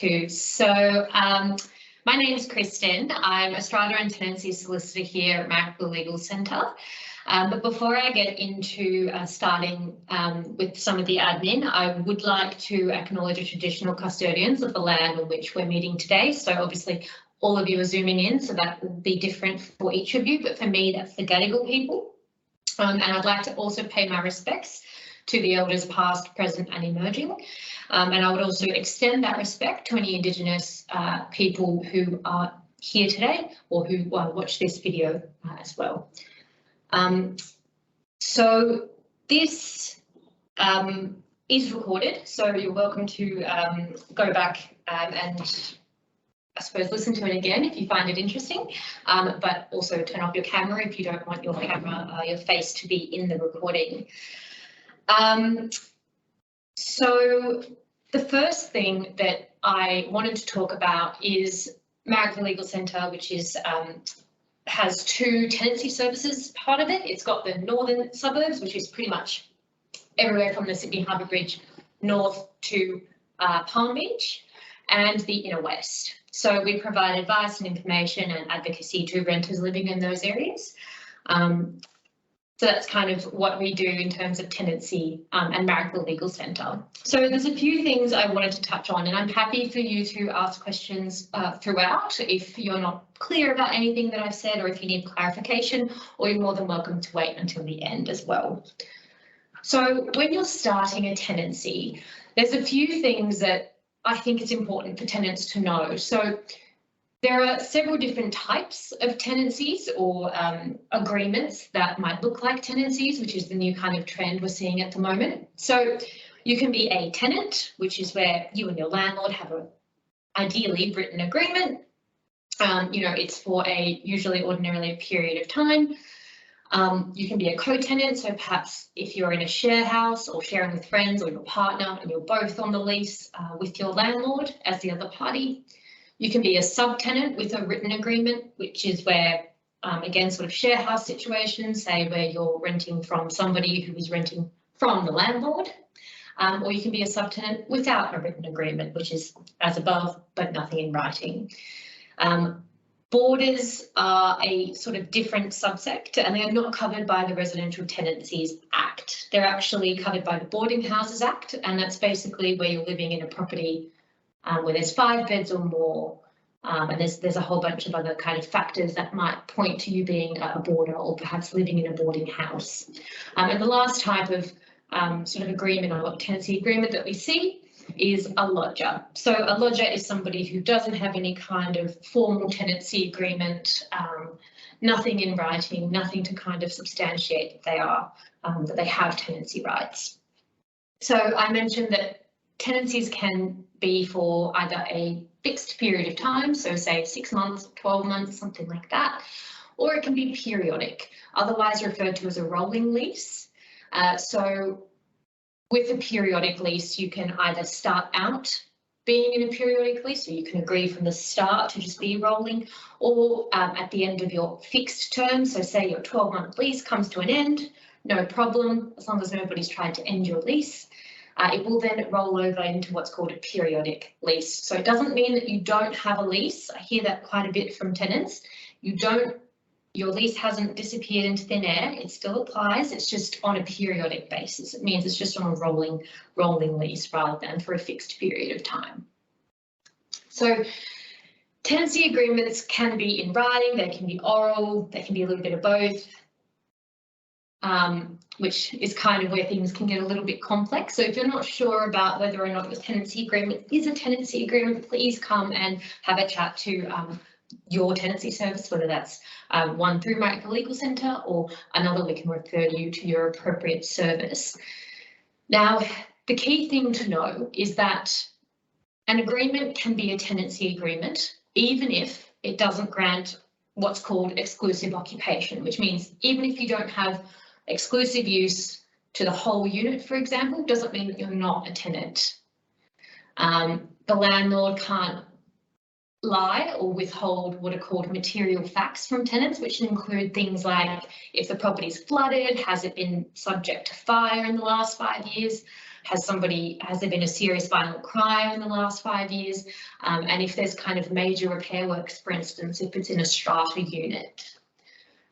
My name is Kristen. I'm a Strata and Tenancy solicitor here at Marrickville Legal Centre. But before I get into starting with some of the admin, I would like to acknowledge the traditional custodians of the land on which we're meeting today. So obviously all of you are zooming in, so that will be different for each of you. But for me, that's the Gadigal people. And I'd like to also pay my respects to the elders past, present and emerging. And I would also extend that respect to any Indigenous people who are here today or who watch this video as well. So this is recorded, so you're welcome to go back and I suppose listen to it again if you find it interesting, but also turn off your camera if you don't want your camera, your face to be in the recording. So the first thing that I wanted to talk about is Marrickville Legal Centre, which is has two tenancy services part of it. It's got the northern suburbs, which is pretty much everywhere from the Sydney Harbour Bridge north to Palm Beach, and the inner west. So we provide advice and information and advocacy to renters living in those areas. So that's kind of what we do in terms of tenancy and Marrickville Legal Centre. So there's a few things I wanted to touch on, and I'm happy for you to ask questions throughout if you're not clear about anything that I've said, or if you need clarification, or you're more than welcome to wait until the end as well. So when you're starting a tenancy, there's a few things that I think it's important for tenants to know. So there are several different types of tenancies or agreements that might look like tenancies, which is the new kind of trend we're seeing at the moment. So you can be a tenant, which is where you and your landlord have a ideally written agreement. It's for ordinarily a period of time. You can be a co-tenant, so perhaps if you're in a share house or sharing with friends or your partner and you're both on the lease with your landlord as the other party. You can be a sub-tenant with a written agreement, which is where, again, sort of share house situations, say where you're renting from somebody who is renting from the landlord, or you can be a sub-tenant without a written agreement, which is as above, but nothing in writing. Boarders are a sort of different subsect, and they are not covered by the Residential Tenancies Act. They're actually covered by the Boarding Houses Act, and that's basically where you're living in a property where there's 5 beds or more, and there's a whole bunch of other kind of factors that might point to you being a boarder or perhaps living in a boarding house. And the last type of sort of agreement or tenancy agreement that we see is a lodger. So a lodger is somebody who doesn't have any kind of formal tenancy agreement, nothing in writing, nothing to kind of substantiate that they have tenancy rights. So I mentioned that tenancies can be for either a fixed period of time, so say 6 months, 12 months, something like that, or it can be periodic, otherwise referred to as a rolling lease. So with a periodic lease, you can either start out being in a periodic lease, so you can agree from the start to just be rolling, or at the end of your fixed term, so say your 12-month lease comes to an end, no problem, as long as nobody's tried to end your lease. It will then roll over into what's called a periodic lease. So it doesn't mean that you don't have a lease. I hear that quite a bit from tenants. Your lease hasn't disappeared into thin air. It still applies. It's just on a periodic basis. It means it's just on a rolling lease rather than for a fixed period of time. So tenancy agreements can be in writing. They can be oral. They can be a little bit of both. Which is kind of where things can get a little bit complex. So if you're not sure about whether or not your tenancy agreement is a tenancy agreement, please come and have a chat to your tenancy service, whether that's one through Marrickville Legal Centre or another. We can refer you to your appropriate service. Now, the key thing to know is that an agreement can be a tenancy agreement, even if it doesn't grant what's called exclusive occupation, which means even if you don't have exclusive use to the whole unit, for example, doesn't mean that you're not a tenant. The landlord can't lie or withhold what are called material facts from tenants, which include things like if the property's flooded, has it been subject to fire in the last 5 years, has there been a serious violent crime in the last 5 years, and if there's kind of major repair works, for instance, if it's in a strata unit.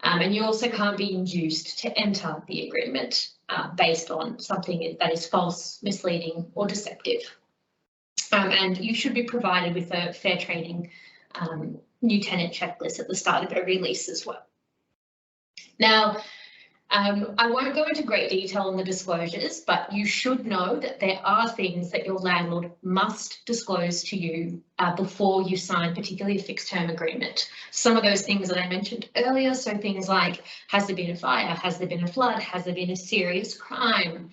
And you also can't be induced to enter the agreement based on something that is false, misleading or deceptive. And you should be provided with a fair trading new tenant checklist at the start of every lease as well. Now, I won't go into great detail on the disclosures, but you should know that there are things that your landlord must disclose to you before you sign, particularly a fixed term agreement. Some of those things that I mentioned earlier, so things like, has there been a fire, has there been a flood, has there been a serious crime?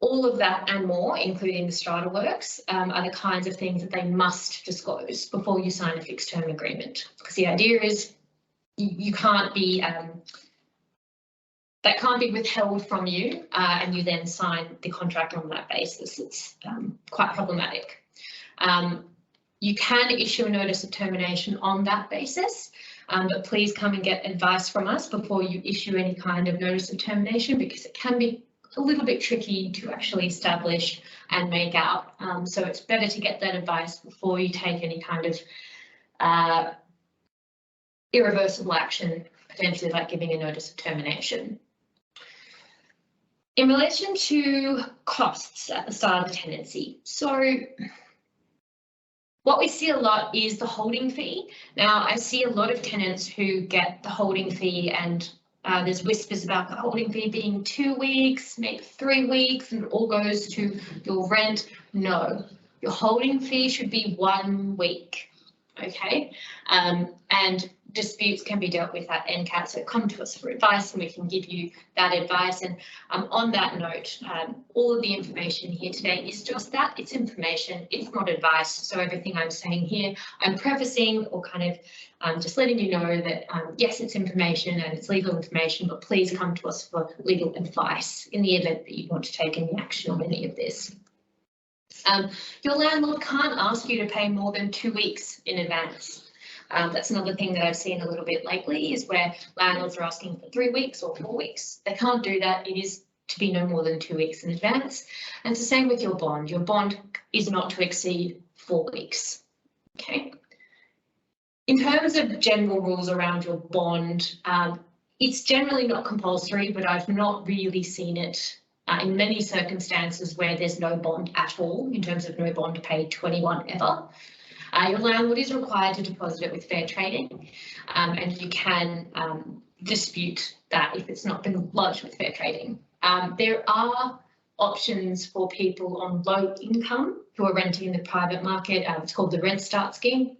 All of that and more, including the strata works, are the kinds of things that they must disclose before you sign a fixed term agreement. Because the idea is you can't be, that can't be withheld from you and you then sign the contract on that basis. It's quite problematic. You can issue a notice of termination on that basis, but please come and get advice from us before you issue any kind of notice of termination, because it can be a little bit tricky to actually establish and make out. So it's better to get that advice before you take any kind of irreversible action, potentially like giving a notice of termination. In relation to costs at the start of the tenancy, so what we see a lot is the holding fee. Now, I see a lot of tenants who get the holding fee, and there's whispers about the holding fee being 2 weeks, maybe 3 weeks, and it all goes to your rent. No, your holding fee should be 1 week, okay? And disputes can be dealt with at NCAT, so come to us for advice and we can give you that advice. And on that note, all of the information here today is just that, it's information, it's not advice. So everything I'm saying here, I'm prefacing or kind of just letting you know that yes, it's information and it's legal information, but please come to us for legal advice in the event that you want to take any action on any of this. Your landlord can't ask you to pay more than 2 weeks in advance. That's another thing that I've seen a little bit lately, is where landlords are asking for 3 weeks or 4 weeks. They can't do that. It is to be no more than 2 weeks in advance. And it's the same with your bond. Your bond is not to exceed 4 weeks. Okay. In terms of general rules around your bond, it's generally not compulsory, but I've not really seen it in many circumstances where there's no bond at all, in terms of no bond paid to anyone ever. Your landlord is required to deposit it with fair trading, and you can dispute that if it's not been lodged with fair trading. There are options for people on low income who are renting in the private market. It's called the Rent Start Scheme,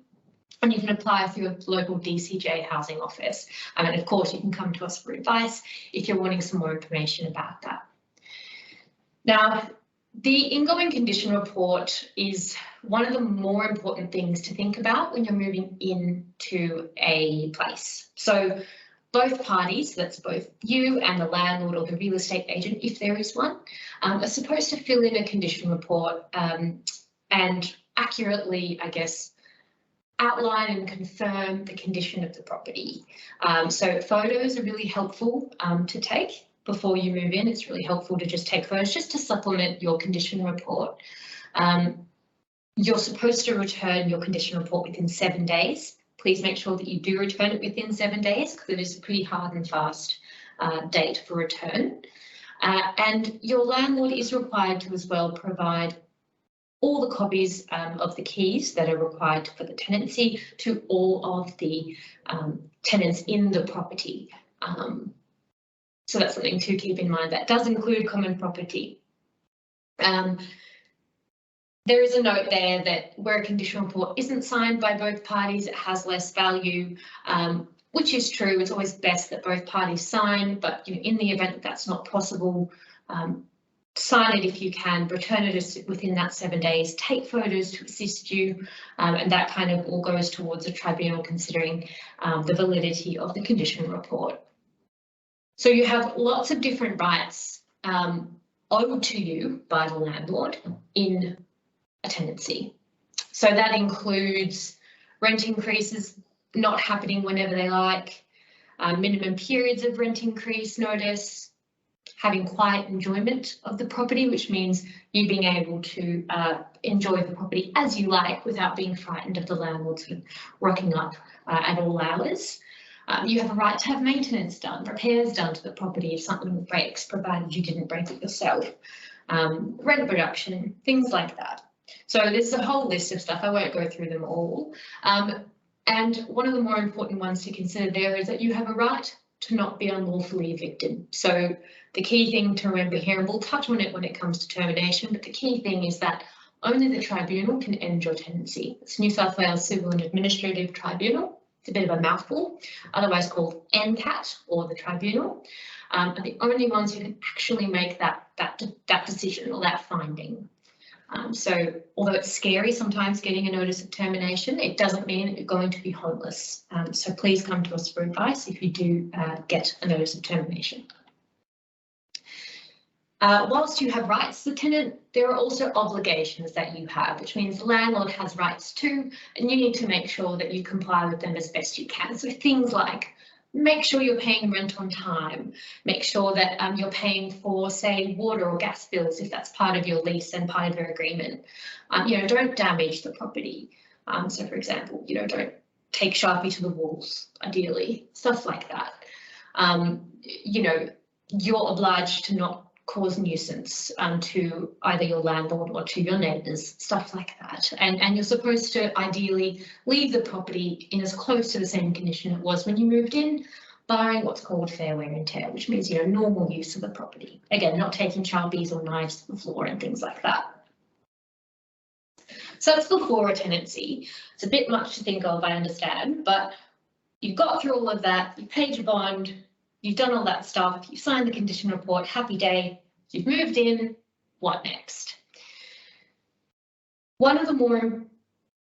and you can apply through your local DCJ housing office. And of course, you can come to us for advice if you're wanting some more information about that. Now, the ingoing condition report is one of the more important things to think about when you're moving into a place. So both parties, that's both you and the landlord or the real estate agent, if there is one, are supposed to fill in a condition report and accurately, I guess, outline and confirm the condition of the property. So photos are really helpful to take before you move in. It's really helpful to just take photos just to supplement your condition report. You're supposed to return your condition report within 7 days. Please make sure that you do return it within 7 days, because it is a pretty hard and fast date for return. And your landlord is required to as well provide all the copies of the keys that are required for the tenancy to all of the tenants in the property. So that's something to keep in mind. That does include common property. There is a note there that where a condition report isn't signed by both parties, it has less value, which is true. It's always best that both parties sign, but in the event that that's not possible, sign it if you can, return it within that 7 days, take photos to assist you, and that kind of all goes towards a tribunal considering the validity of the condition report. So you have lots of different rights owed to you by the landlord in a tenancy. So that includes rent increases not happening whenever they like, minimum periods of rent increase notice, having quiet enjoyment of the property, which means you being able to enjoy the property as you like without being frightened of the landlord sort of rocking up at all hours. You have a right to have maintenance done, repairs done to the property if something breaks, provided you didn't break it yourself. Rent reduction, things like that. So there's a whole list of stuff. I won't go through them all. And one of the more important ones to consider there is that you have a right to not be unlawfully evicted. So the key thing to remember here, and we'll touch on it when it comes to termination, but the key thing is that only the tribunal can end your tenancy. It's New South Wales Civil and Administrative Tribunal. It's a bit of a mouthful, otherwise called NCAT, or the tribunal. Are the only ones who can actually make that decision or that finding. So although it's scary sometimes getting a notice of termination, it doesn't mean that you're going to be homeless. So please come to us for advice if you do get a notice of termination. Whilst you have rights as a tenant, there are also obligations that you have, which means the landlord has rights too, and you need to make sure that you comply with them as best you can. So things like make sure you're paying rent on time, make sure that you're paying for, say, water or gas bills if that's part of your lease and part of your agreement. Don't damage the property. So for example, don't take Sharpie to the walls, ideally, stuff like that. You're obliged to not cause nuisance to either your landlord or to your neighbours, stuff like that. And you're supposed to ideally leave the property in as close to the same condition it was when you moved in, barring what's called fair wear and tear, which means normal use of the property. Again, not taking Sharpies or knives to the floor and things like that. So that's before a tenancy. It's a bit much to think of, I understand, but you've got through all of that, you paid your bond, you've done all that stuff, you signed the condition report, happy day, you've moved in, what next? One of the more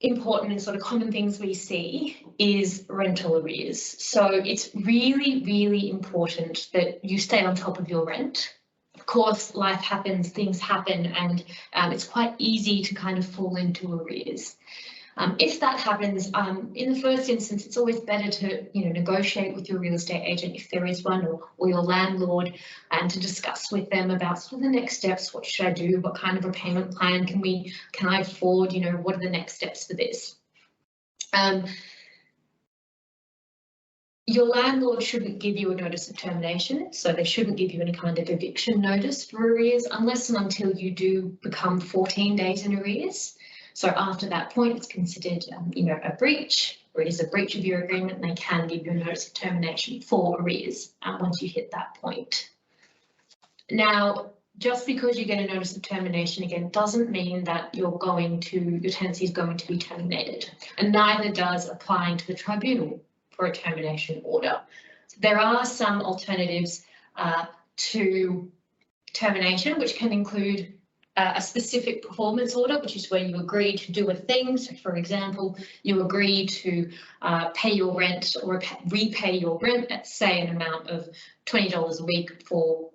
important and sort of common things we see is rental arrears. So it's really, really important that you stay on top of your rent. Of course, life happens, things happen, and it's quite easy to kind of fall into arrears. If that happens, in the first instance, it's always better to negotiate with your real estate agent if there is one, or your landlord, and to discuss with them about sort of the next steps. What should I do? What kind of repayment plan can I afford? What are the next steps for this? Your landlord shouldn't give you a notice of termination, so they shouldn't give you any kind of eviction notice for arrears unless and until you do become 14 days in arrears. So after that point, it's considered, a breach, or it is a breach of your agreement, and they can give you a notice of termination for arrears once you hit that point. Now, just because you get a notice of termination again doesn't mean that your tenancy is going to be terminated, and neither does applying to the tribunal for a termination order. There are some alternatives to termination, which can include a specific performance order, which is where you agree to do a thing. So, for example, you agree to pay your rent or repay your rent at, say, an amount of $20 a week for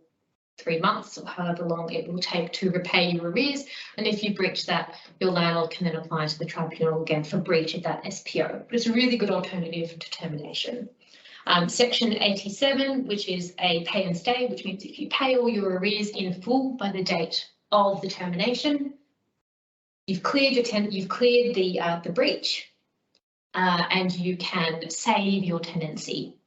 3 months, or however long it will take to repay your arrears. And if you breach that, your landlord can then apply to the tribunal again for breach of that SPO. But it's a really good alternative to termination. Section 87, which is a pay and stay, which means if you pay all your arrears in full by the date of the termination, you've cleared the breach, and you can save your tenancy.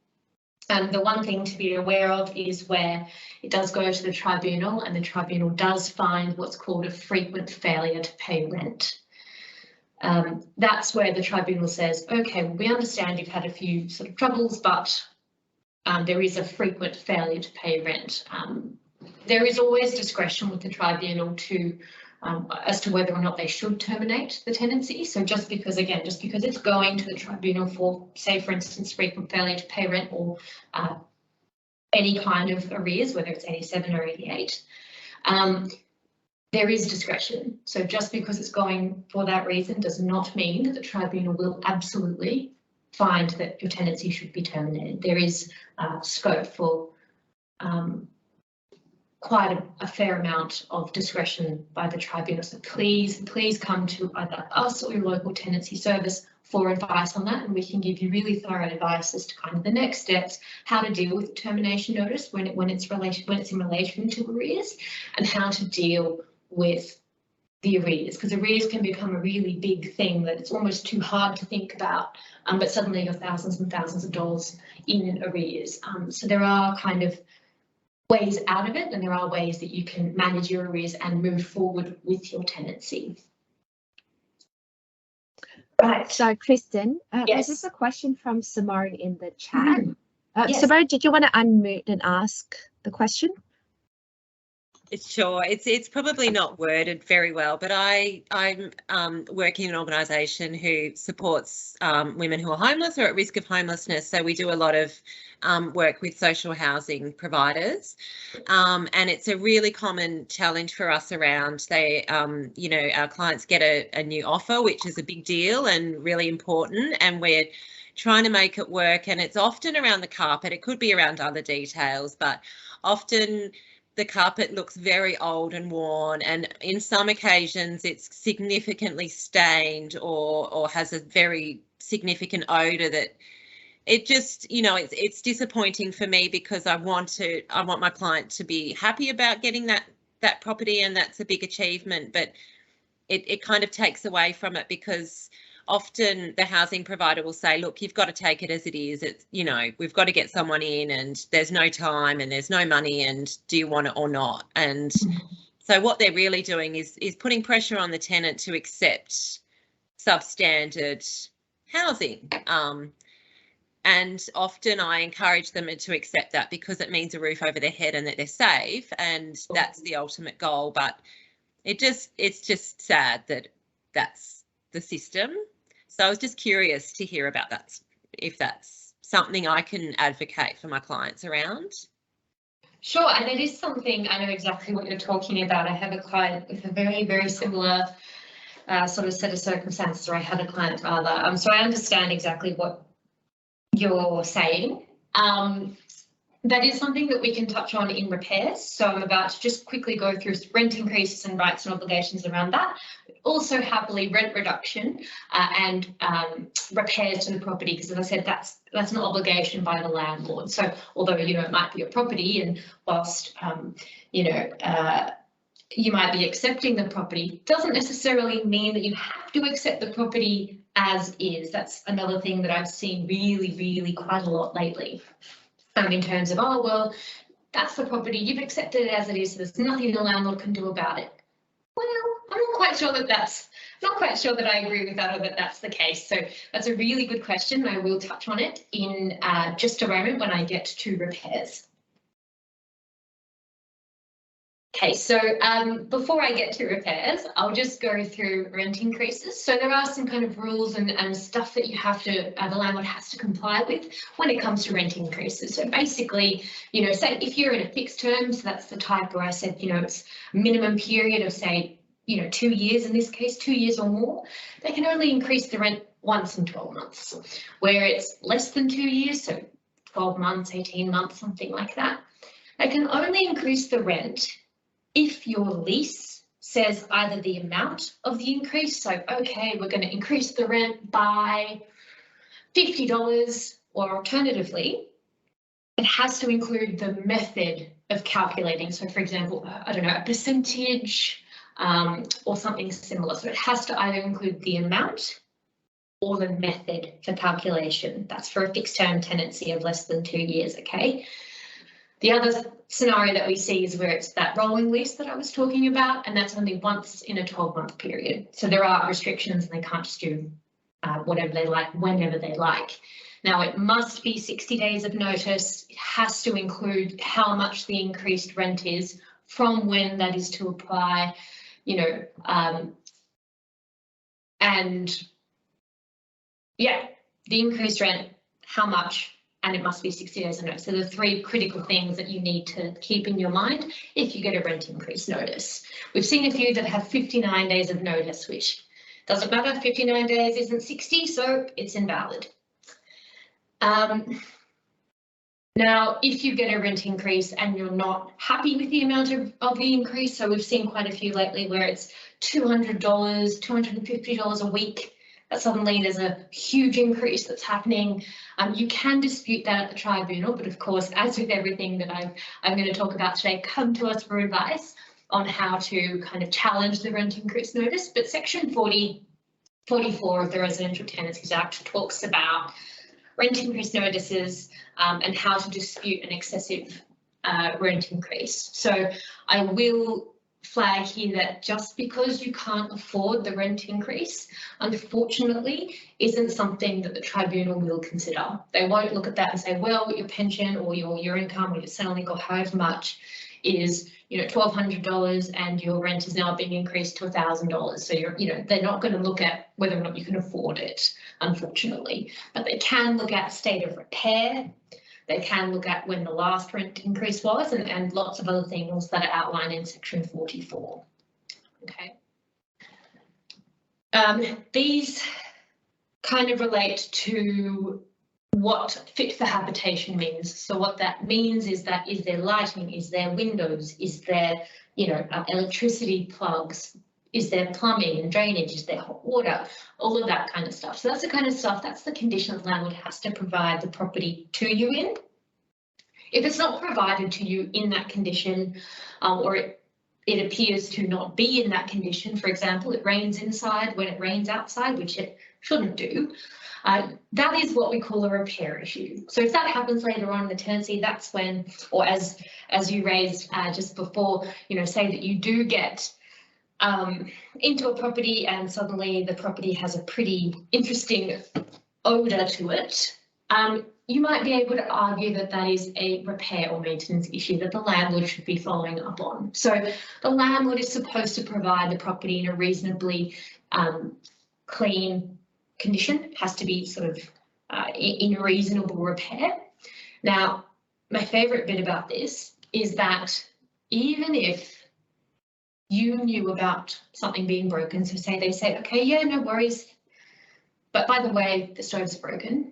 The one thing to be aware of is where it does go to the tribunal, and the tribunal does find what's called a frequent failure to pay rent. That's where the tribunal says, okay, we understand you've had a few sort of troubles, but there is a frequent failure to pay rent. There is always discretion with the tribunal as to whether or not they should terminate the tenancy. So just because it's going to the tribunal for, say, for instance, frequent failure to pay rent or any kind of arrears, whether it's 87 or 88, there is discretion. So just because it's going for that reason does not mean that the tribunal will absolutely find that your tenancy should be terminated. There is scope for quite a fair amount of discretion by the tribunal. So please come to either us or your local tenancy service for advice on that, and we can give you really thorough advice as to kind of the next steps, how to deal with termination notice when it's in relation to arrears, and how to deal with the arrears, because arrears can become a really big thing that it's almost too hard to think about, but suddenly you're thousands and thousands of dollars in arrears. So there are kind of ways out of it, and there are ways that you can manage your arrears and move forward with your tenancy. Right. So, Kristen, Yes. There's just a question from Simone in the chat. Yes. Simone, did you want to unmute and ask the question? Sure, it's probably not worded very well, but I'm working in an organisation who supports women who are homeless or at risk of homelessness. So we do a lot of work with social housing providers, and it's a really common challenge for us around our clients get a new offer, which is a big deal and really important, and we're trying to make it work, and it's often around the carpet. It could be around other details, but often the carpet looks very old and worn, and in some occasions it's significantly stained or has a very significant odour that it just, it's disappointing for me, because I want my client to be happy about getting that property, and that's a big achievement, but it kind of takes away from it, because often the housing provider will say, look, you've got to take it as it is. It's, we've got to get someone in, and there's no time and there's no money, and do you want it or not? And so what they're really doing is putting pressure on the tenant to accept substandard housing. And often I encourage them to accept that, because it means a roof over their head and that they're safe, and that's the ultimate goal. But it's just sad that that's the system. So I was just curious to hear about that, if that's something I can advocate for my clients around. Sure, and it is something, I know exactly what you're talking about. I have a client with a very, very similar sort of set of circumstances, or I had a client rather. So I understand exactly what you're saying. That is something that we can touch on in repairs. So I'm about to just quickly go through rent increases and rights and obligations around that. Also happily rent reduction and repairs to the property, because as I said, that's an obligation by the landlord. So although, it might be a property, and whilst, you might be accepting the property, doesn't necessarily mean that you have to accept the property as is. That's another thing that I've seen really, really quite a lot lately. In terms of, oh, well, that's the property, you've accepted it as it is, so there's nothing the landlord can do about it. Well, I'm not quite sure that I agree with that, or that that's the case. So that's a really good question. I will touch on it in just a moment when I get to repairs. Okay, so before I get to repairs, I'll just go through rent increases. So there are some kind of rules and stuff that you have to, the landlord has to comply with when it comes to rent increases. So basically, say if you're in a fixed term, so that's the type where I said, it's minimum period of say, 2 years in this case, 2 years or more, they can only increase the rent once in 12 months. Where it's less than 2 years, so 12 months, 18 months, something like that, they can only increase the rent if your lease says either the amount of the increase, so okay, we're going to increase the rent by $50, or alternatively, it has to include the method of calculating. So for example, I don't know, a percentage or something similar. So it has to either include the amount or the method for calculation. That's for a fixed term tenancy of less than 2 years, okay? The other scenario that we see is where it's that rolling lease that I was talking about, and that's only once in a 12-month period. So there are restrictions, and they can't just do whatever they like, whenever they like. Now, it must be 60 days of notice. It has to include how much the increased rent is, from when that is to apply, and yeah, the increased rent, how much, and it must be 60 days of notice. So the 3 critical things that you need to keep in your mind if you get a rent increase notice. We've seen a few that have 59 days of notice, which doesn't matter. 59 days isn't 60, so it's invalid. Now, if you get a rent increase and you're not happy with the amount of the increase, so we've seen quite a few lately where it's $200, $250 a week, that suddenly there's a huge increase that's happening. You can dispute that at the tribunal, but of course, as with everything that I'm going to talk about today, come to us for advice on how to kind of challenge the rent increase notice. But Section 44 of the Residential Tenancies Act talks about rent increase notices and how to dispute an excessive rent increase. So I will flag here that just because you can't afford the rent increase, unfortunately, isn't something that the tribunal will consider. They won't look at that and say, well, your pension or your income or your salary or however much is, $1,200 and your rent is now being increased to $1,000. So they're not going to look at whether or not you can afford it, unfortunately, but they can look at state of repair. They can look at when the last rent increase was and lots of other things that are outlined in Section 44. Okay. These kind of relate to what fit for habitation means. So what that means is that is there lighting, is there windows, is there electricity plugs, is there plumbing and drainage, is there hot water, all of that kind of stuff. So that's the kind of stuff, that's the condition the landlord has to provide the property to you in. If it's not provided to you in that condition, or it appears to not be in that condition, for example, it rains inside when it rains outside, which it shouldn't do, that is what we call a repair issue. So if that happens later on in the tenancy, that's when, or as you raised just before, say that you do get into a property and suddenly the property has a pretty interesting odour to it, you might be able to argue that that is a repair or maintenance issue that the landlord should be following up on. So the landlord is supposed to provide the property in a reasonably clean condition, has to be sort of in reasonable repair. Now, my favourite bit about this is that even if you knew about something being broken, so say they say, okay, yeah, no worries, but by the way, the stove's broken.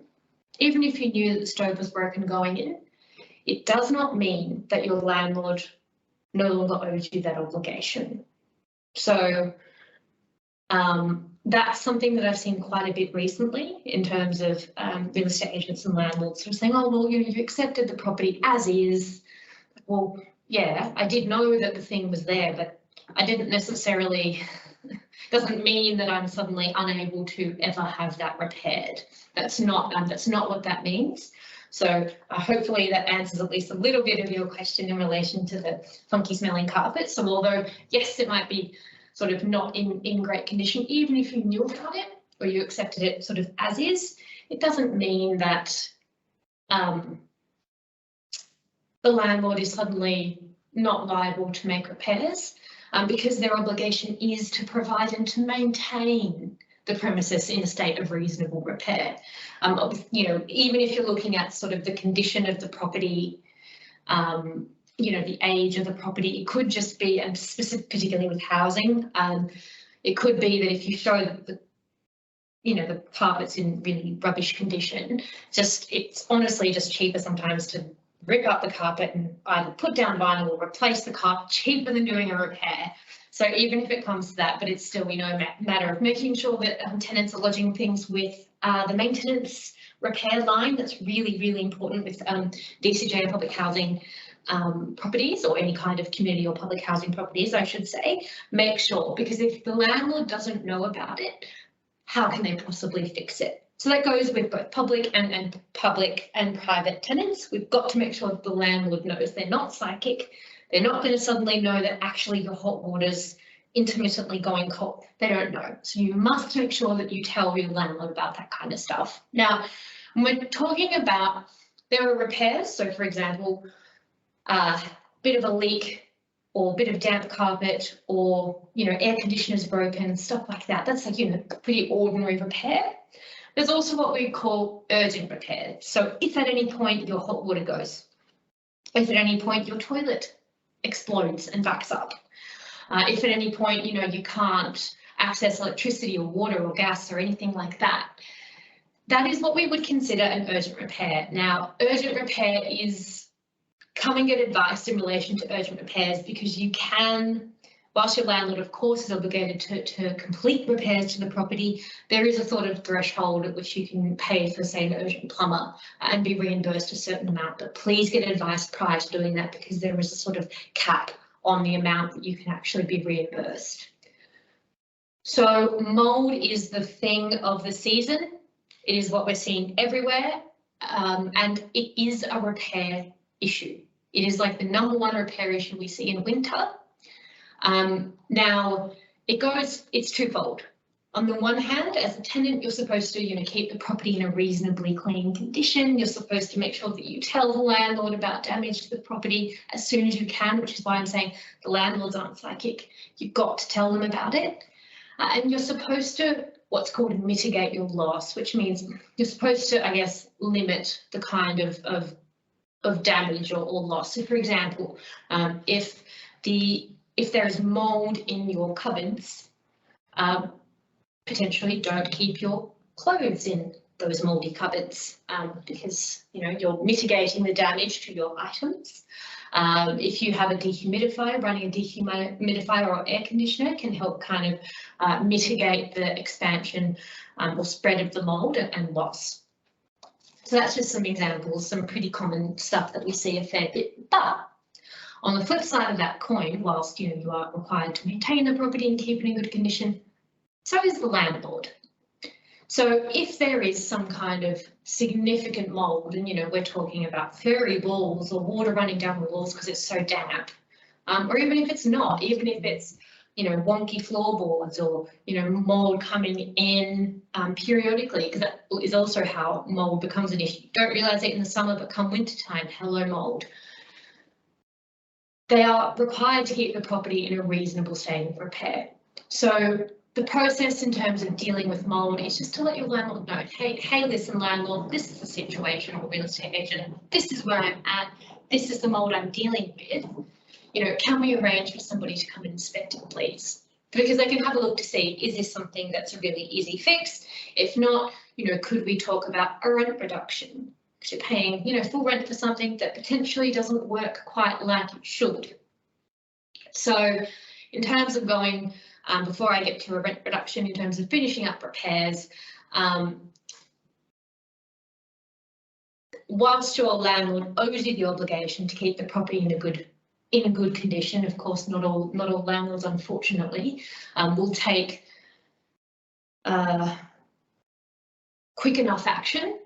Even if you knew that the stove was broken going in, it does not mean that your landlord no longer owes you that obligation. So that's something that I've seen quite a bit recently in terms of real estate agents and landlords sort of saying, oh, well, you accepted the property as is. Well, yeah, I did know that the thing was there, but I didn't necessarily, doesn't mean that I'm suddenly unable to ever have that repaired. That's not what that means. So hopefully that answers at least a little bit of your question in relation to the funky smelling carpet. So although, yes, it might be sort of not in great condition, even if you knew about it or you accepted it sort of as is, it doesn't mean that the landlord is suddenly not liable to make repairs, because their obligation is to provide and to maintain the premises in a state of reasonable repair. Even if you're looking at sort of the condition of the property, the age of the property, it could just be, and particularly with housing, it could be that if you show that the carpet's in really rubbish condition, it's honestly just cheaper sometimes to rip up the carpet and either put down vinyl or replace the carpet, cheaper than doing a repair. So even if it comes to that, but it's still, matter of making sure that tenants are lodging things with the maintenance repair line. That's really, really important with DCJ and public housing properties, or any kind of community or public housing properties, I should say. Make sure, because if the landlord doesn't know about it, how can they possibly fix it? So that goes with both public and private tenants. We've got to make sure that the landlord knows. They're not psychic. They're not going to suddenly know that actually your hot water's intermittently going cold. They don't know. So you must make sure that you tell your landlord about that kind of stuff. Now, when we're talking about, there are repairs. So for example, bit of a leak or a bit of damp carpet, or, air conditioner's broken, stuff like that. That's like, pretty ordinary repair. There's also what we call urgent repair. So if at any point your hot water goes, if at any point your toilet explodes and backs up, if at any point, you can't access electricity or water or gas or anything like that, that is what we would consider an urgent repair. Now, urgent repair is come and get advice in relation to urgent repairs, because you can, whilst your landlord of course is obligated to complete repairs to the property, there is a sort of threshold at which you can pay for, say, an urgent plumber and be reimbursed a certain amount. But please get advice prior to doing that, because there is a sort of cap on the amount that you can actually be reimbursed. So mould is the thing of the season. It is what we're seeing everywhere, and it is a repair issue. It is like the #1 repair issue we see in winter. Now it's twofold. On the one hand, as a tenant, you're supposed to, keep the property in a reasonably clean condition. You're supposed to make sure that you tell the landlord about damage to the property as soon as you can, which is why I'm saying the landlords aren't psychic. You've got to tell them about it. And you're supposed to what's called mitigate your loss, which means you're supposed to, I guess, limit the kind of damage or loss. So, for example, if there is mould in your cupboards, potentially don't keep your clothes in those mouldy cupboards, because you're mitigating the damage to your items. If you have a dehumidifier, running a dehumidifier or air conditioner can help kind of mitigate the expansion or spread of the mould and loss. So that's just some examples, some pretty common stuff that we see a fair bit. But on the flip side of that coin, whilst you are required to maintain the property and keep it in good condition, so is the landlord. So if there is some kind of significant mould, and we're talking about furry walls or water running down the walls because it's so damp, or even if it's not, even if it's wonky floorboards or mould coming in periodically, because that is also how mould becomes an issue. You don't realise it in the summer, but come winter time, hello mould. They are required to keep the property in a reasonable state of repair. So the process in terms of dealing with mould is just to let your landlord know, hey, listen, landlord, this is the situation, or real estate agent, this is where I'm at, this is the mould I'm dealing with. Can we arrange for somebody to come and inspect it, please? Because they can have a look to see, is this something that's a really easy fix? If not, could we talk about a rent reduction? Because you're paying, full rent for something that potentially doesn't work quite like it should. So in terms of going, before I get to a rent reduction, in terms of finishing up repairs, whilst your landlord owes you the obligation to keep the property in a good condition, of course, not all landlords, unfortunately, will take quick enough action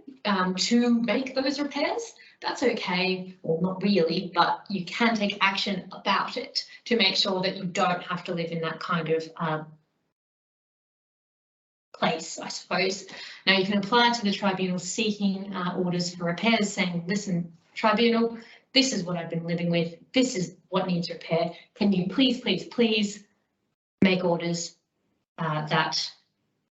to make those repairs. That's okay, or not really, but you can take action about it to make sure that you don't have to live in that kind of place, I suppose. Now you can apply to the tribunal seeking orders for repairs, saying, listen, tribunal, this is what I've been living with, this is what needs repair. Can you please make orders that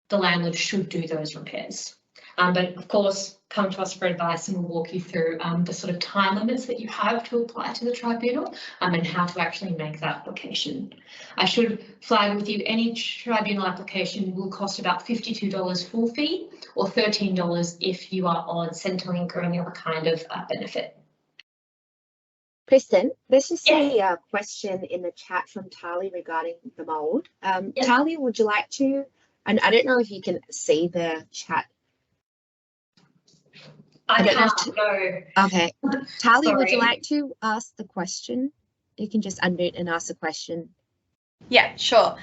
the landlord should do those repairs? But of course, come to us for advice and we'll walk you through the sort of time limits that you have to apply to the tribunal and how to actually make that application. I should flag with you, any tribunal application will cost about $52 full fee, or $13 if you are on Centrelink or any other kind of benefit. Kristen, there's just a question in the chat from Tali regarding the mould. Tali, would you like to, and I don't know if you can see the chat. I can't, no. Okay. Tali, would you like to ask the question? You can just unmute and ask the question. Yeah, sure.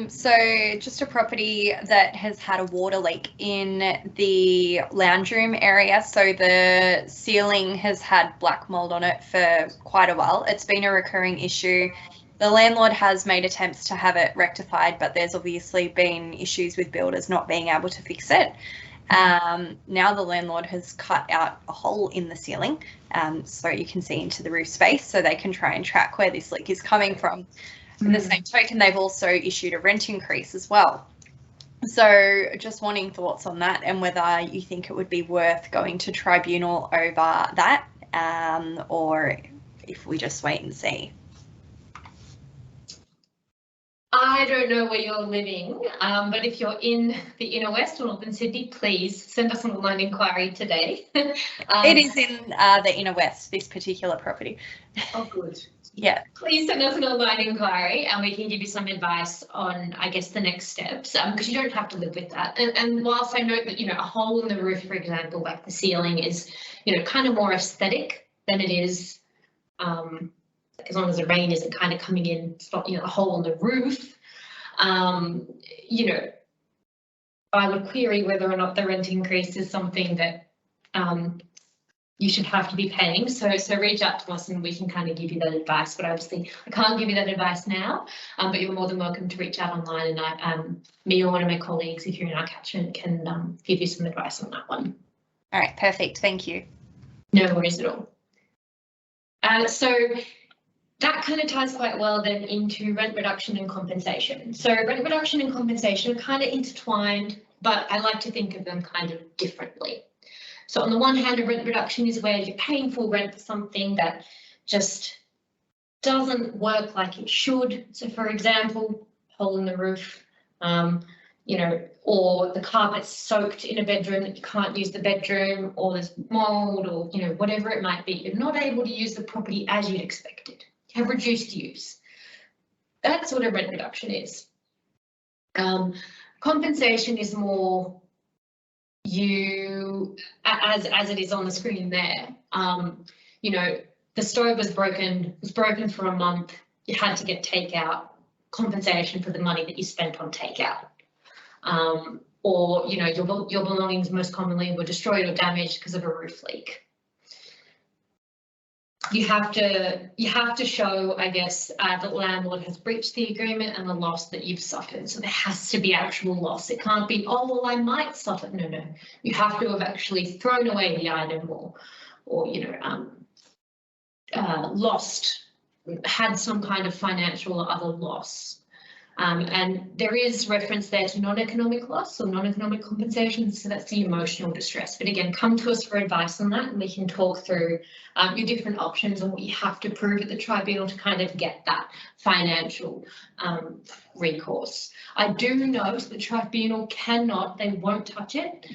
So just a property that has had a water leak in the lounge room area. So the ceiling has had black mold on it for quite a while. It's been a recurring issue. The landlord has made attempts to have it rectified, but there's obviously been issues with builders not being able to fix it. Now the landlord has cut out a hole in the ceiling so you can see into the roof space, so they can try and track where this leak is coming from. In the same token, they've also issued a rent increase as well. So just wanting thoughts on that and whether you think it would be worth going to tribunal over that or if we just wait and see. I don't know where you're living, but if you're in the inner west or northern Sydney, please send us an online inquiry today. It is in the inner west, this particular property. Oh, good. Yeah. Please send us an online inquiry and we can give you some advice on, I guess, the next steps, because you don't have to live with that. And whilst I note that, a hole in the roof, for example, like the ceiling is, kind of more aesthetic than it is, as long as the rain isn't kind of coming in, stop, a hole in the roof, I would query whether or not the rent increase is something that you should have to be paying. So reach out to us and we can kind of give you that advice. But obviously I can't give you that advice now, but you're more than welcome to reach out online, and me or one of my colleagues, if you're in our catchment, can give you some advice on that one. All right, perfect. Thank you. No worries at all. So that kind of ties quite well then into rent reduction and compensation. So rent reduction and compensation are kind of intertwined, but I like to think of them kind of differently. So on the one hand, a rent reduction is where you're paying full rent for something that just doesn't work like it should. So for example, hole in the roof, or the carpet's soaked in a bedroom that you can't use the bedroom, or there's mold, or whatever it might be. You're not able to use the property as you'd expected. You have reduced use. That's what a rent reduction is. Compensation is more as it is on the screen there. The stove was broken for a month. You had to get takeout, compensation for the money that you spent on takeout. Or your belongings most commonly were destroyed or damaged because of a roof leak. You have to show, I guess, that the landlord has breached the agreement and the loss that you've suffered. So there has to be actual loss. It can't be, oh, well, I might suffer. No. You have to have actually thrown away the item or lost, had some kind of financial or other loss. And there is reference there to non-economic loss or non-economic compensation, so that's the emotional distress. But again, come to us for advice on that and we can talk through your different options and what you have to prove at the tribunal to kind of get that financial recourse. I do note the tribunal cannot, they won't touch it,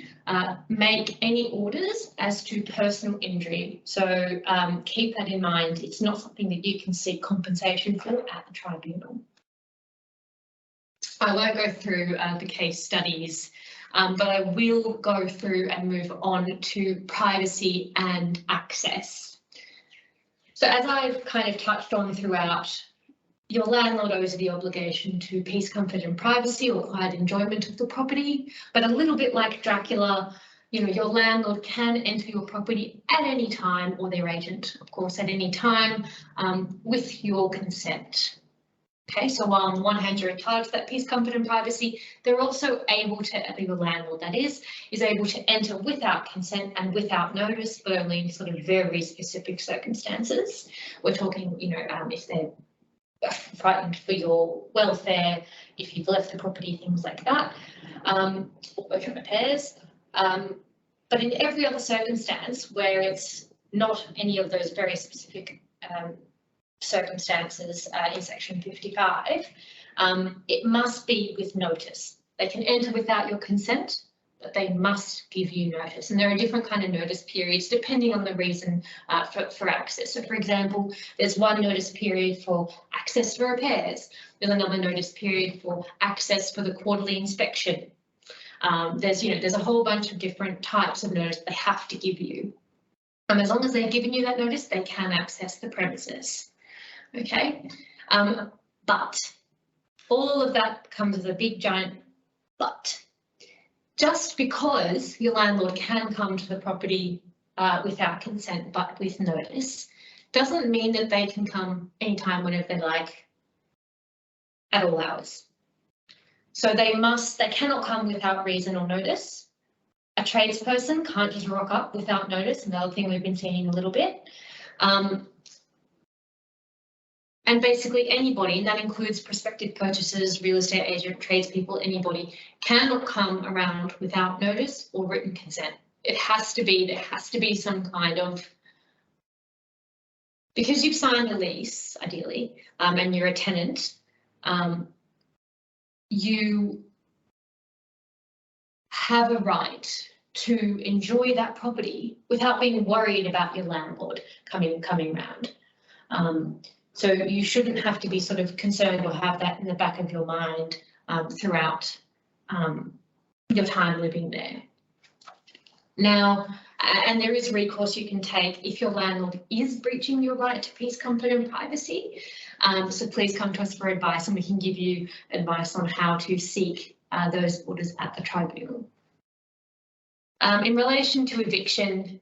make any orders as to personal injury. So keep that in mind. It's not something that you can seek compensation for at the tribunal. I won't go through the case studies, but I will go through and move on to privacy and access. So as I've kind of touched on throughout, your landlord owes the obligation to peace, comfort and privacy or quiet enjoyment of the property, but a little bit like Dracula, your landlord can enter your property at any time, or their agent, of course, at any time, with your consent. Okay, so while on the one hand you're entitled to that peace, comfort and privacy, they're also able to, your landlord that is able to enter without consent and without notice, but only in sort of very specific circumstances. We're talking, if they're frightened for your welfare, if you've left the property, things like that, or urgent repairs. But in every other circumstance where it's not any of those very specific circumstances in section 55, it must be with notice. They can enter without your consent, but they must give you notice. And there are different kind of notice periods depending on the reason for access. So for example, there's one notice period for access for repairs. There's another notice period for access for the quarterly inspection. There's a whole bunch of different types of notice they have to give you. And as long as they've given you that notice, they can access the premises. Okay, but all of that comes with a big giant but. Just because your landlord can come to the property without consent but with notice doesn't mean that they can come anytime whenever they like at all hours. So they cannot come without reason or notice. A tradesperson can't just rock up without notice, another thing we've been seeing a little bit. And basically anybody, and that includes prospective purchasers, real estate agent, tradespeople, anybody, cannot come around without notice or written consent. There has to be some kind of, because you've signed the lease, ideally, and you're a tenant, you have a right to enjoy that property without being worried about your landlord coming round. So you shouldn't have to be sort of concerned or have that in the back of your mind throughout your time living there. Now, and there is recourse you can take if your landlord is breaching your right to peace, comfort and privacy. So please come to us for advice and we can give you advice on how to seek those orders at the tribunal. In relation to eviction,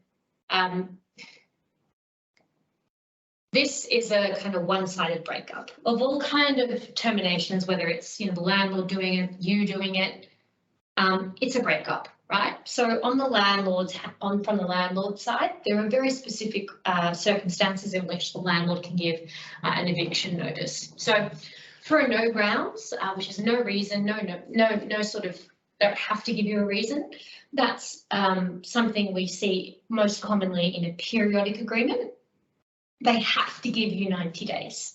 this is a kind of one-sided breakup of all kind of terminations, whether it's the landlord doing it, you doing it. It's a breakup, right? So on the from the landlord side, there are very specific circumstances in which the landlord can give an eviction notice. So for a no grounds, which is no reason, no sort of don't have to give you a reason. That's something we see most commonly in a periodic agreement. They have to give you 90 days.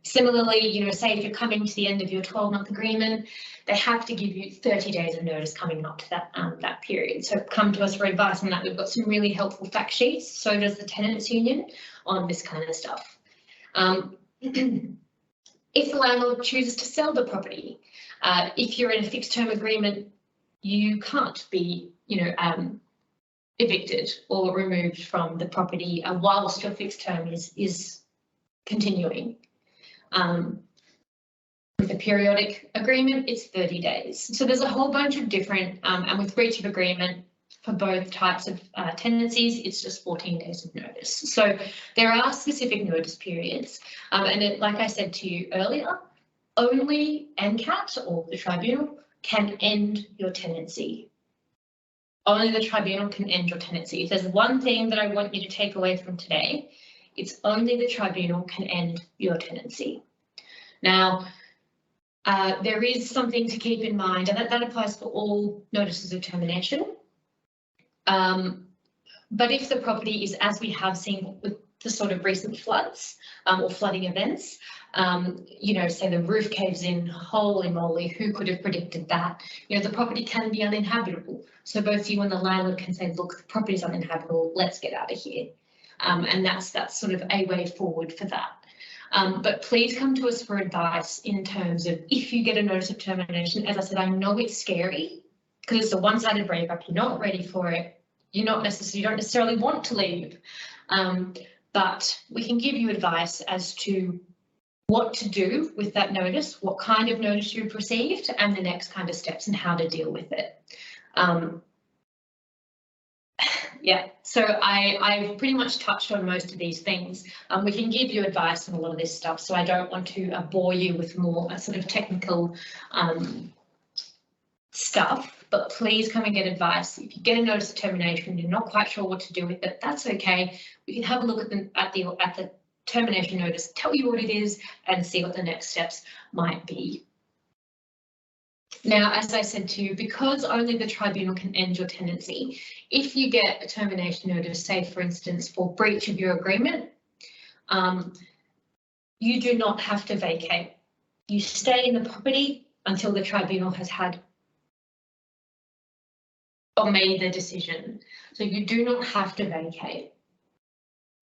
Similarly, say if you're coming to the end of your 12-month agreement, they have to give you 30 days of notice coming up to that period. So come to us for advice on that. We've got some really helpful fact sheets. So does the Tenants Union on this kind of stuff. If the landlord chooses to sell the property, if you're in a fixed term agreement, you can't be, evicted or removed from the property whilst your fixed term is continuing. With a periodic agreement, it's 30 days. So there's a whole bunch of different, and with breach of agreement for both types of tenancies, it's just 14 days of notice. So there are specific notice periods, and like I said to you earlier, only NCAT or the tribunal can end your tenancy. Only the tribunal can end your tenancy. If there's one thing that I want you to take away from today, it's only the tribunal can end your tenancy. Now, there is something to keep in mind, and that applies for all notices of termination. But if the property is, as we have seen with the sort of recent floods or flooding events, say the roof caves in, holy moly, who could have predicted that? The property can be uninhabitable. So both you and the landlord can say, look, the property is uninhabitable, let's get out of here. And that's sort of a way forward for that. But please come to us for advice in terms of if you get a notice of termination. As I said, I know it's scary because it's a one-sided breakup. You're not ready for it. You don't necessarily want to leave. But we can give you advice as to what to do with that notice, what kind of notice you've received, and the next kind of steps and how to deal with it. Yeah, so I've pretty much touched on most of these things. We can give you advice on a lot of this stuff, so I don't want to bore you with more sort of technical stuff, but please come and get advice. If you get a notice of termination, you're not quite sure what to do with it, that's okay. We can have a look at the termination notice, tell you what it is, and see what the next steps might be. Now, as I said to you, because only the tribunal can end your tenancy, if you get a termination notice, say for instance, for breach of your agreement, you do not have to vacate. You stay in the property until the tribunal has had or made the decision. So you do not have to vacate.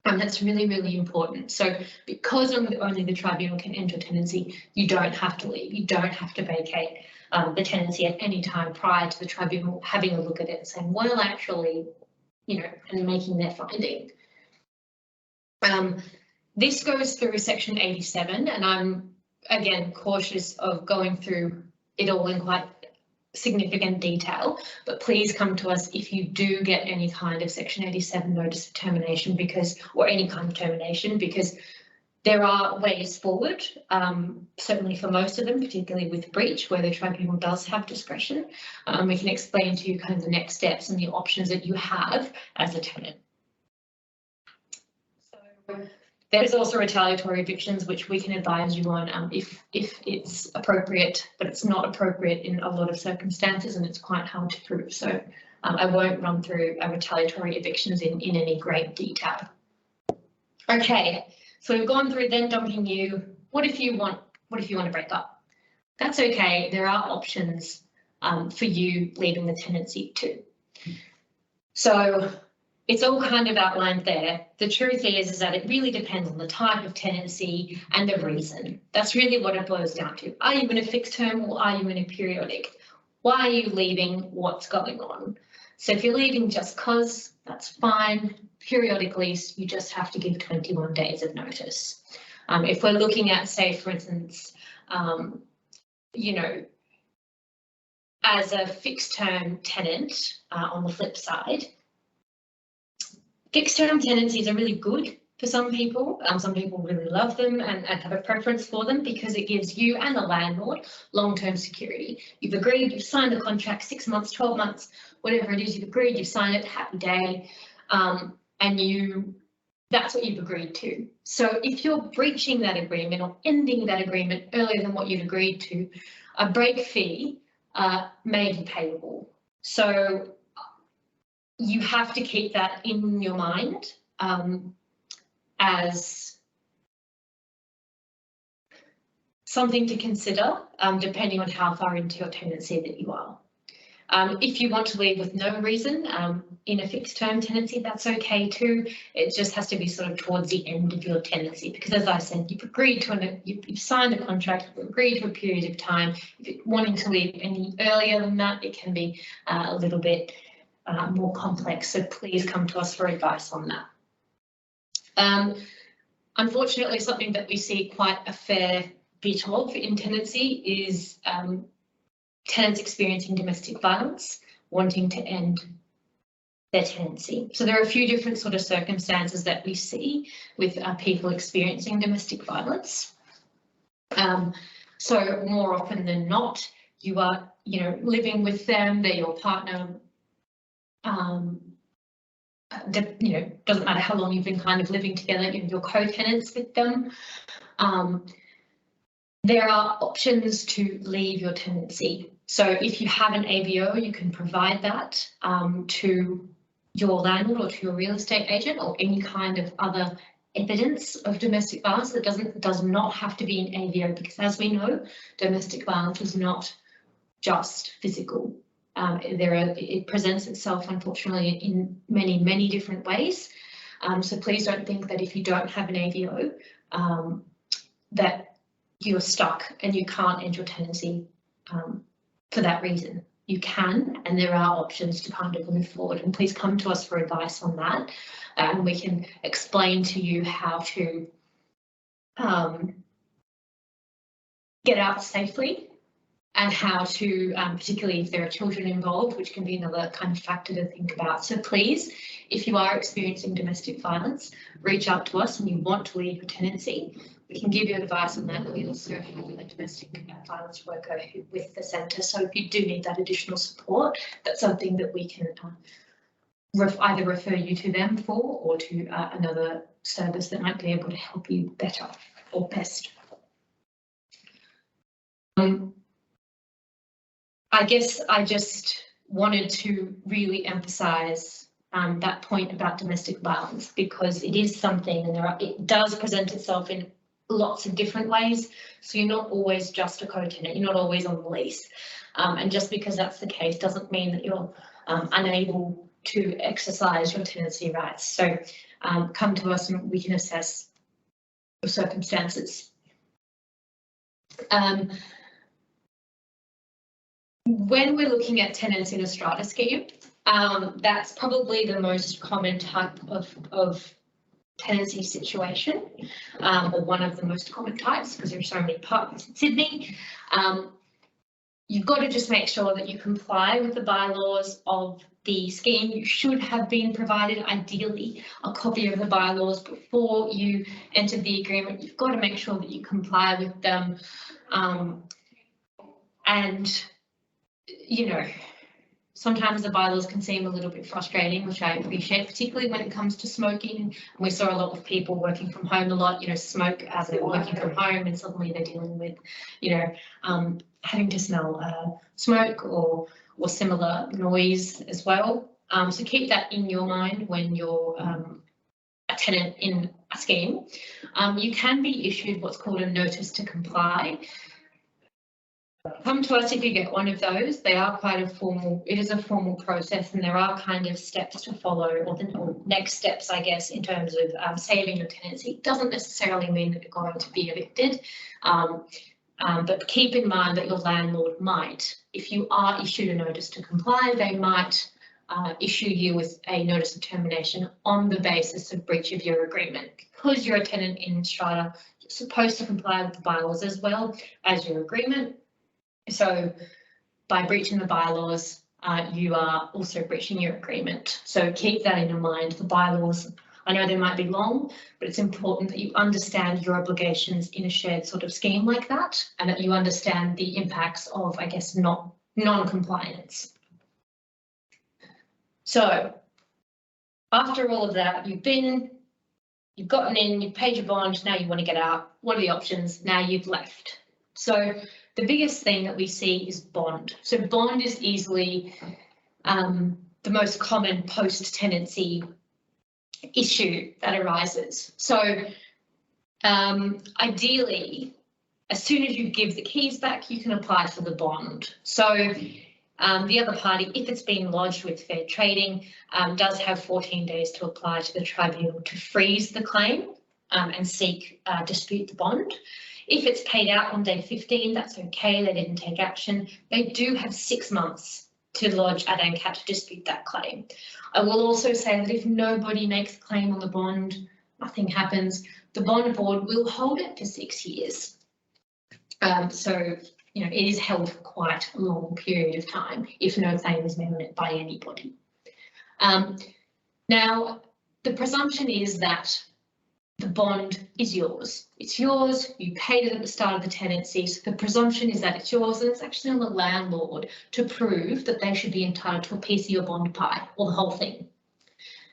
And that's really, really important. So because only the tribunal can end your tenancy, you don't have to leave. You don't have to vacate the tenancy at any time prior to the tribunal having a look at it and saying, well, actually, and making their finding. This goes through section 87, and I'm, again, cautious of going through it all in quite significant detail, but please come to us if you do get any kind of section 87 notice of termination, or any kind of termination, because there are ways forward, certainly for most of them, particularly with breach, where the tribunal does have discretion. We can explain to you kind of the next steps and the options that you have as a tenant. So there's also retaliatory evictions, which we can advise you on if it's appropriate, but it's not appropriate in a lot of circumstances, and it's quite hard to prove. So I won't run through retaliatory evictions in any great detail. Okay. So we've gone through then dumping you. What if you want to break up? that's okay. There are options for you leaving the tenancy too. So it's all kind of outlined there. The truth is that it really depends on the type of tenancy and the reason. That's really what it boils down to. Are you in a fixed term or are you in a periodic? Why are you leaving? What's going on? So if you're leaving just cause, that's fine. Periodic lease, you just have to give 21 days of notice. If we're looking at, say, for instance, you know, as a fixed term tenant on the flip side, fixed term tenancies are really good for some people. Some people really love them and have a preference for them because it gives you and the landlord long-term security. You've agreed, you've signed the contract, 6 months, 12 months, whatever it is, you've agreed, you've signed it, happy day. And that's what you've agreed to. So if you're breaching that agreement or ending that agreement earlier than what you've agreed to, a break fee may be payable. So you have to keep that in your mind as something to consider, depending on how far into your tenancy that you are. If you want to leave with no reason in a fixed term tenancy, that's okay too. It just has to be sort of towards the end of your tenancy, because as I said, you've agreed to you've signed a contract, you've agreed to a period of time. If you're wanting to leave any earlier than that, it can be a little bit more complex. So please come to us for advice on that. Unfortunately, something that we see quite a fair bit of in tenancy is tenants experiencing domestic violence, wanting to end their tenancy. So there are a few different sort of circumstances that we see with people experiencing domestic violence. So more often than not, you are, living with them, they're your partner. Doesn't matter how long you've been kind of living together, you're co-tenants with them. There are options to leave your tenancy. So if you have an AVO, you can provide that to your landlord or to your real estate agent, or any kind of other evidence of domestic violence that does not have to be an AVO, because as we know, domestic violence is not just physical. It presents itself, unfortunately, in many, many different ways. So please don't think that if you don't have an AVO, that you're stuck and you can't end your tenancy for that reason. You can, and there are options to kind of move forward, and please come to us for advice on that, and we can explain to you how to get out safely, and how to, particularly if there are children involved, which can be another kind of factor to think about. So please, if you are experiencing domestic violence, reach out to us and you want to leave your tenancy. We can give you advice on that. We also have a domestic violence worker with the centre. So if you do need that additional support, that's something that we can either refer you to them for, or to another service that might be able to help you better or best. I guess I just wanted to really emphasise that point about domestic violence, because it is something, and it does present itself in lots of different ways. So you're not always just a co-tenant, you're not always on the lease. And just because that's the case doesn't mean that you're unable to exercise your tenancy rights. So come to us and we can assess your circumstances. When we're looking at tenants in a strata scheme, that's probably the most common type of tenancy situation, or one of the most common types, because there are so many apartments in Sydney. You've got to just make sure that you comply with the bylaws of the scheme. You should have been provided, ideally, a copy of the bylaws before you entered the agreement. You've got to make sure that you comply with them. And sometimes the bylaws can seem a little bit frustrating, which I appreciate, particularly when it comes to smoking. And we saw a lot of people working from home a lot, smoke as they're working from home, and suddenly they're dealing with, having to smell smoke or similar noise as well. So keep that in your mind when you're a tenant in a scheme. You can be issued what's called a notice to comply. Come to us if you get one of those. They are quite a formal, it is a formal process, and there are kind of steps to follow, or the next steps, I guess, in terms of saving your tenancy. It doesn't necessarily mean that you're going to be evicted, but keep in mind that your landlord might, if you are issued a notice to comply, they might issue you with a notice of termination on the basis of breach of your agreement. Because you're a tenant in Strata, you're supposed to comply with the bylaws as well as your agreement. So by breaching the bylaws, you are also breaching your agreement. So keep that in your mind. The bylaws, I know they might be long, but it's important that you understand your obligations in a shared sort of scheme like that, and that you understand the impacts of, I guess, non-compliance. So after all of that, you've gotten in, you've paid your bond, now you want to get out. What are the options? Now you've left. So the biggest thing that we see is bond. So bond is easily the most common post-tenancy issue that arises. So ideally, as soon as you give the keys back, you can apply for the bond. So the other party, if it's been lodged with fair trading, does have 14 days to apply to the tribunal to freeze the claim and seek dispute the bond. If it's paid out on day 15, that's okay, they didn't take action. They do have 6 months to lodge ad ANCAT to dispute that claim. I will also say that if nobody makes a claim on the bond, nothing happens, the bond board will hold it for 6 years. So, you know, it is held for quite a long period of time if no claim is made on it by anybody. Now, the presumption is that the bond is yours. It's yours, you paid it at the start of the tenancy, so the presumption is that it's yours, and it's actually on the landlord to prove that they should be entitled to a piece of your bond pie, or the whole thing.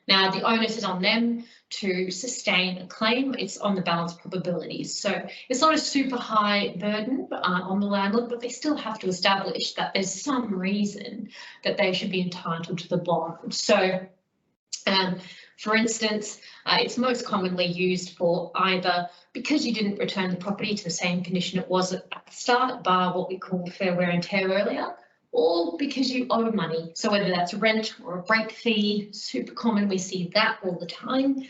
Now, the onus is on them to sustain a claim. It's on the balance of probabilities. So it's not a super high burden on the landlord, but they still have to establish that there's some reason that they should be entitled to the bond. So for instance, it's most commonly used for either because you didn't return the property to the same condition it was at the start, bar what we call fair wear and tear earlier, or because you owe money. So whether that's rent or a break fee, super common, we see that all the time,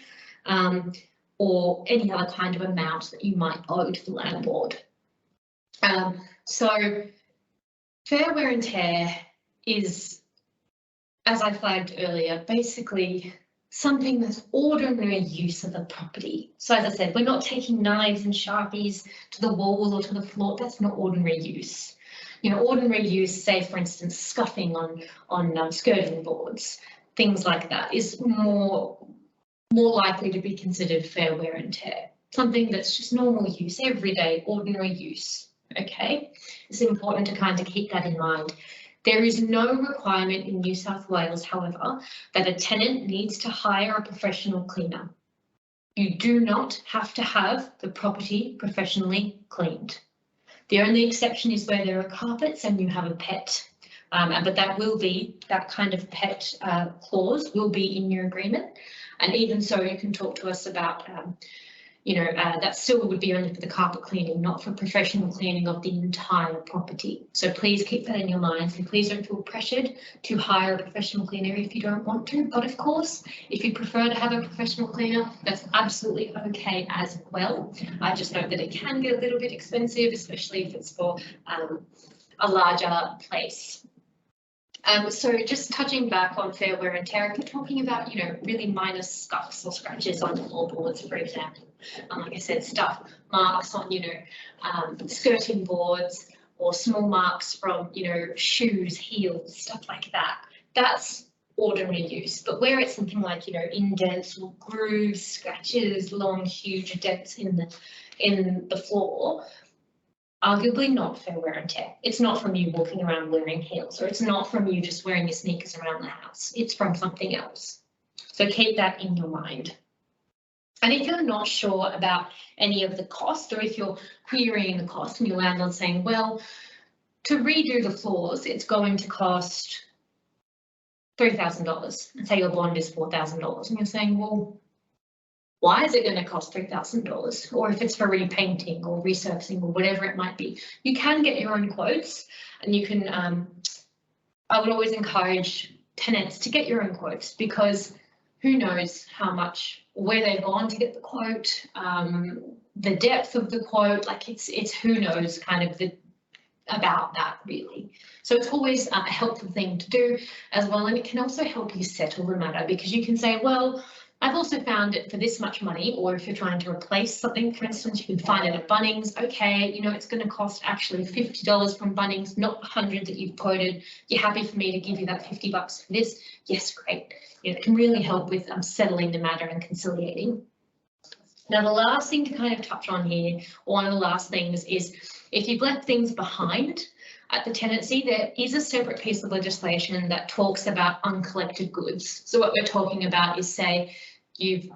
or any other kind of amount that you might owe to the landlord. So fair wear and tear is, as I flagged earlier, basically something that's ordinary use of the property. So as I said, we're not taking knives and Sharpies to the wall or to the floor. That's not ordinary use. You know, ordinary use, say for instance, scuffing on skirting boards, things like that, is more likely to be considered fair wear and tear. Something that's just normal use, everyday, ordinary use. Okay, it's important to kind of keep that in mind. There is no requirement in New South Wales, however, that a tenant needs to hire a professional cleaner. You do not have to have the property professionally cleaned. The only exception is where there are carpets and you have a pet, but that kind of pet clause will be in your agreement. And even so, you can talk to us about, that still would be only for the carpet cleaning, not for professional cleaning of the entire property. So please keep that in your minds, and please don't feel pressured to hire a professional cleaner if you don't want to. But of course, if you prefer to have a professional cleaner, that's absolutely okay as well. I just know that it can get a little bit expensive, especially if it's for a larger place. So just touching back on fair wear and tear, if we're talking about, really minor scuffs or scratches on floorboards, for example, like I said, marks on, skirting boards, or small marks from, shoes, heels, stuff like that. That's ordinary use. But where it's something like, indents or grooves, scratches, long, huge dents in the floor, arguably not fair wear and tear. It's not from you walking around wearing heels, or it's not from you just wearing your sneakers around the house. It's from something else. So keep that in your mind. And if you're not sure about any of the cost, or if you're querying the cost and your landlord's saying, well, to redo the floors, it's going to cost $3,000, and say your bond is $4,000, and you're saying, well, why is it going to cost $3,000? Or if it's for repainting or resurfacing or whatever it might be, you can get your own quotes, and you can, I would always encourage tenants to get your own quotes, because who knows how much, where they've gone to get the quote, the depth of the quote, like it's who knows kind of about that really. So it's always a helpful thing to do as well, and it can also help you settle the matter, because you can say, well, I've also found it for this much money, or if you're trying to replace something, for instance, you can find it at Bunnings. Okay, you know, it's going to cost actually $50 from Bunnings, not the 100 that you've quoted. You're happy for me to give you that $50 for this? Yes, great. You know, it can really help with settling the matter and conciliating. Now, the last thing to kind of touch on here, or one of the last things, is if you've left things behind at the tenancy, there is a separate piece of legislation that talks about uncollected goods. So what we're talking about is, say, you've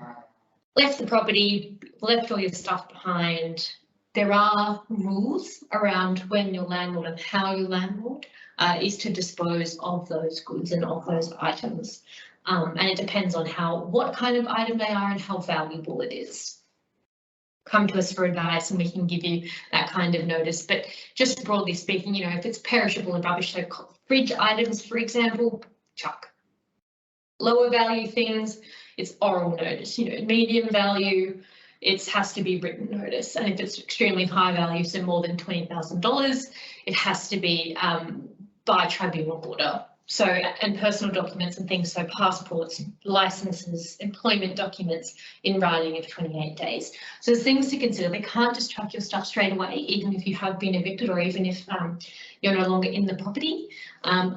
left the property, left all your stuff behind. There are rules around when your landlord and how your landlord is to dispose of those goods and of those items. And it depends on what kind of item they are and how valuable it is. Come to us for advice and we can give you that kind of notice. But just broadly speaking, you know, if it's perishable and rubbish, so fridge items, for example, chuck. Lower value things, it's oral notice. You know, medium value, it has to be written notice. And if it's extremely high value, so more than $20,000, it has to be by tribunal order. So, and personal documents and things, so passports, licenses, employment documents in writing of 28 days. So there's things to consider. They can't just chuck your stuff straight away, even if you have been evicted or even if you're no longer in the property.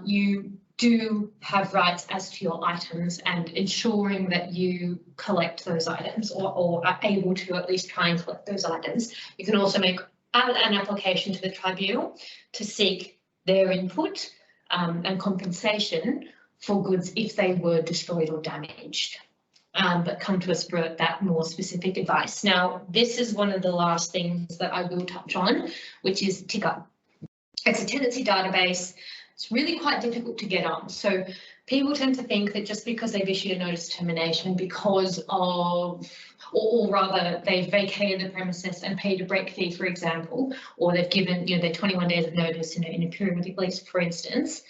You do have rights as to your items, and ensuring that you collect those items or are able to at least try and collect those items. You can also make an application to the tribunal to seek their input and compensation for goods if they were destroyed or damaged. But come to us for that more specific advice. Now, this is one of the last things that I will touch on, which is TICA. It's a tenancy database. It's really quite difficult to get on. So people tend to think that just because they've issued a notice of termination because of, or rather they've vacated the premises and paid a break fee, for example, or they've given, you know, their 21 days of notice in a periodic lease, for instance,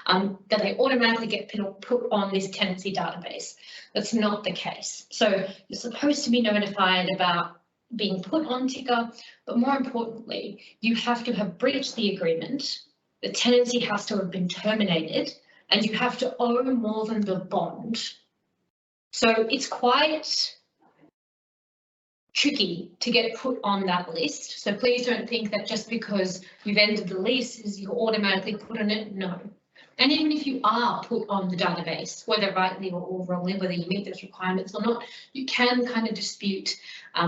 that they automatically get put on this tenancy database. That's not the case. So you're supposed to be notified about being put on TICA, but more importantly, you have to have breached the agreement. The tenancy has to have been terminated, and you have to owe more than the bond. So it's quite tricky to get put on that list. So please don't think that just because you've ended the lease, you're automatically put on it. No. And even if you are put on the database, whether rightly or wrongly, whether you meet those requirements or not, you can kind of dispute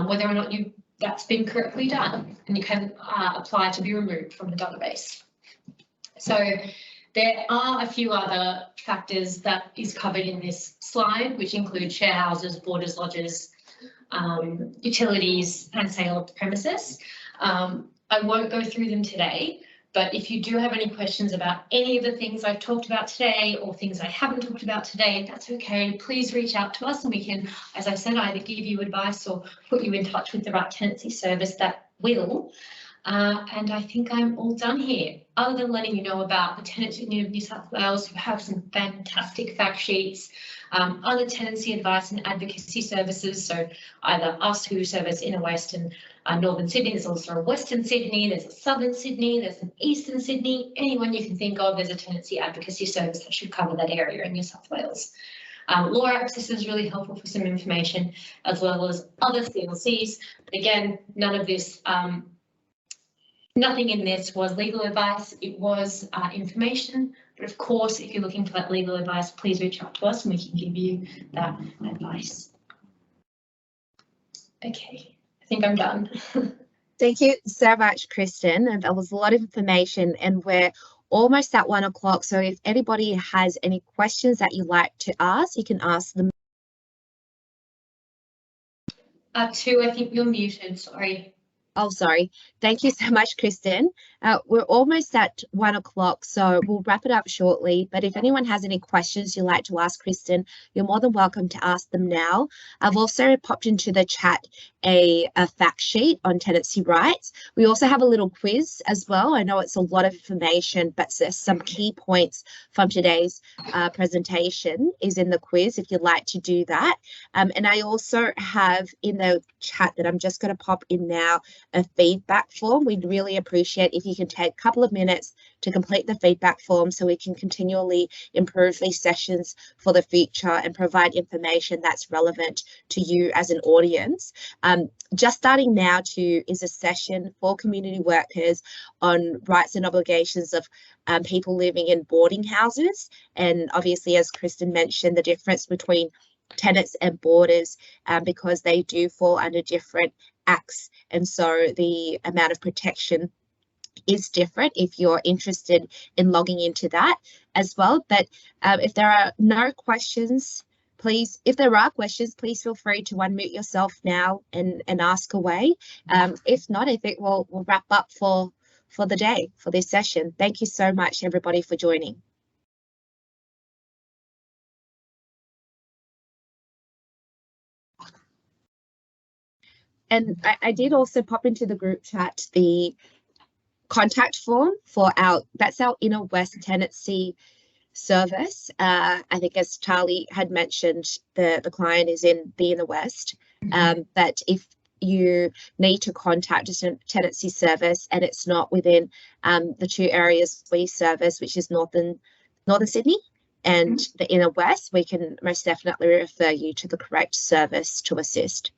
whether or not that's been correctly done, and you can apply to be removed from the database. So there are a few other factors that is covered in this slide, which include share houses, boarders, lodges, utilities, and sale of the premises. I won't go through them today, but if you do have any questions about any of the things I've talked about today or things I haven't talked about today, that's okay. Please reach out to us and we can, as I said, either give you advice or put you in touch with the right tenancy service that will. And I think I'm all done here, other than letting you know about the Tenants Union of New South Wales, who have some fantastic fact sheets, other tenancy advice and advocacy services. So either us who service inner west and northern Sydney, there's also a western Sydney, there's a southern Sydney, there's an eastern Sydney, anyone you can think of, there's a tenancy advocacy service that should cover that area in New South Wales. Law Access is really helpful for some information, as well as other CLCs. Again, none of this nothing in this was legal advice, it was information, but of course, if you're looking for that legal advice, please reach out to us and we can give you that advice. Okay, I think I'm done. Thank you so much, Kristen. And that was a lot of information, and we're almost at 1 o'clock. So if anybody has any questions that you'd like to ask, you can ask them. Tu, I think you're muted, sorry. Oh, sorry. Thank you so much, Kristen. We're almost at 1 o'clock, so we'll wrap it up shortly. But if anyone has any questions you'd like to ask Kristen, you're more than welcome to ask them now. I've also popped into the chat a fact sheet on tenancy rights. We also have a little quiz as well. I know it's a lot of information, but there's some key points from today's presentation is in the quiz if you'd like to do that. And I also have in the chat that I'm just going to pop in now a feedback form. We'd really appreciate if you can take a couple of minutes to complete the feedback form so we can continually improve these sessions for the future and provide information that's relevant to you as an audience. Just starting now is a session for community workers on rights and obligations of people living in boarding houses. And obviously, as Kristen mentioned, the difference between tenants and boarders because they do fall under different acts, and so the amount of protection is different if you're interested in logging into that as well. But if there are no questions, please, if there are questions, please feel free to unmute yourself now and ask away. If not, I think we'll wrap up for the day, for this session. Thank you so much, everybody, for joining. And I did also pop into the group chat the contact form for that's our Inner West Tenancy service. I think as Charlie had mentioned, the client is in the Inner West, but if you need to contact a tenancy service and it's not within the two areas we service, which is Northern Sydney and the Inner West, we can most definitely refer you to the correct service to assist.